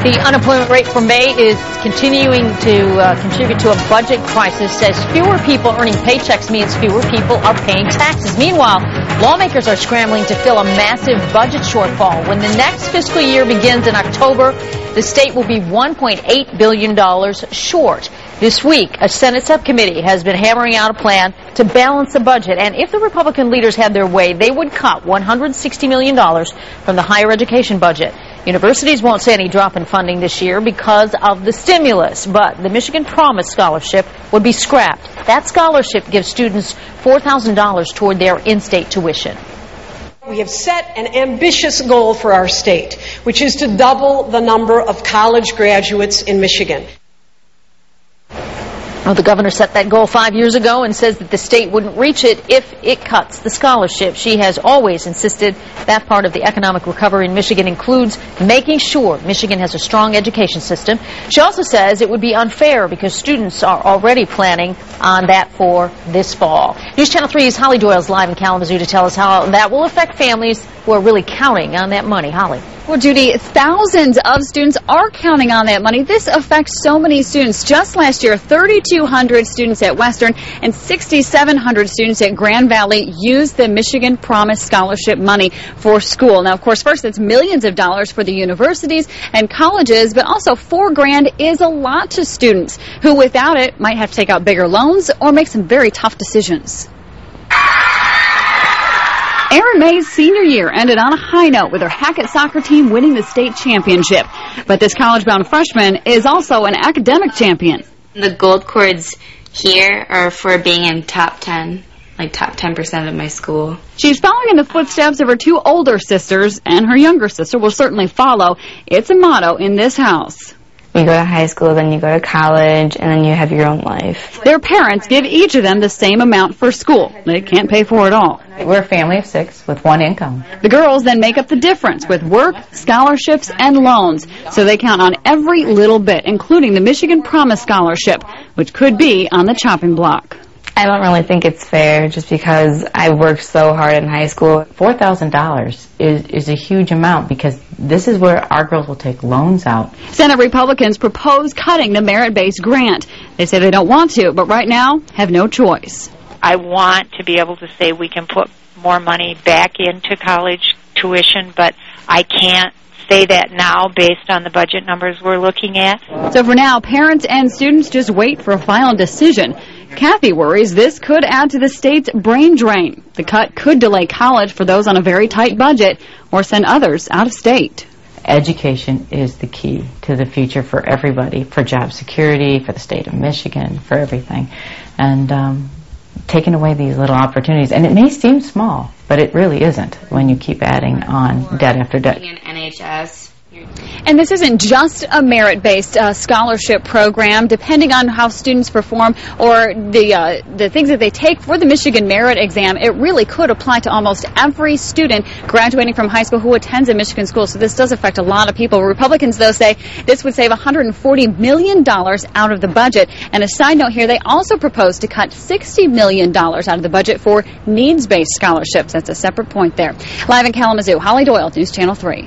The unemployment rate for May is continuing to contribute to a budget crisis, as fewer people earning paychecks means fewer people are paying taxes. Meanwhile, lawmakers are scrambling to fill a massive budget shortfall. When the next fiscal year begins in October, the state will be $1.8 billion short. This week, a Senate subcommittee has been hammering out a plan to balance the budget, and if the Republican leaders had their way, they would cut $160 million from the higher education budget. Universities won't see any drop in funding this year because of the stimulus, but the Michigan Promise Scholarship would be scrapped. That scholarship gives students $4,000 toward their in-state tuition. We have set an ambitious goal for our state, which is to double the number of college graduates in Michigan. Well, the governor set that goal 5 years ago and says that the state wouldn't reach it if it cuts the scholarship. She has always insisted that part of the economic recovery in Michigan includes making sure Michigan has a strong education system. She also says it would be unfair because students are already planning on that for this fall. News Channel 3's Holly Doyle is live in Kalamazoo to tell us how that will affect families who are really counting on that money. Holly. Well, Judy, thousands of students are counting on that money. This affects so many students. Just last year, 3,200 students at Western and 6,700 students at Grand Valley used the Michigan Promise Scholarship money for school. Now, of course, first, it's millions of dollars for the universities and colleges, but also $4 grand is a lot to students who, without it, might have to take out bigger loans or make some very tough decisions. Erin May's senior year ended on a high note with her Hackett soccer team winning the state championship. But this college-bound freshman is also an academic champion. The gold cords here are for being in top 10, like top 10% of my school. She's following in the footsteps of her two older sisters, and her younger sister will certainly follow. It's a motto in this house. You go to high school, then you go to college, and then you have your own life. Their parents give each of them the same amount for school. They can't pay for it all. We're a family of 6 with one income. The girls then make up the difference with work, scholarships, and loans. So they count on every little bit, including the Michigan Promise Scholarship, which could be on the chopping block. I don't really think it's fair just because I worked so hard in high school. $4,000 is a huge amount because this is where our girls will take loans out. Senate Republicans propose cutting the merit-based grant. They say they don't want to, but right now have no choice. I want to be able to say we can put more money back into college tuition, but I can't say that now based on the budget numbers we're looking at. So for now, parents and students just wait for a final decision. Kathy worries this could add to the state's brain drain. The cut could delay college for those on a very tight budget or send others out of state. Education is the key to the future for everybody, for job security, for the state of Michigan, for everything. And taking away these little opportunities, and it may seem small, but it really isn't when you keep adding on debt after debt. NHS. And this isn't just a merit-based scholarship program. Depending on how students perform or the things that they take for the Michigan Merit Exam, it really could apply to almost every student graduating from high school who attends a Michigan school. So this does affect a lot of people. Republicans, though, say this would save $140 million out of the budget. And a side note here, they also propose to cut $60 million out of the budget for needs-based scholarships. That's a separate point there. Live in Kalamazoo, Holly Doyle, News Channel 3.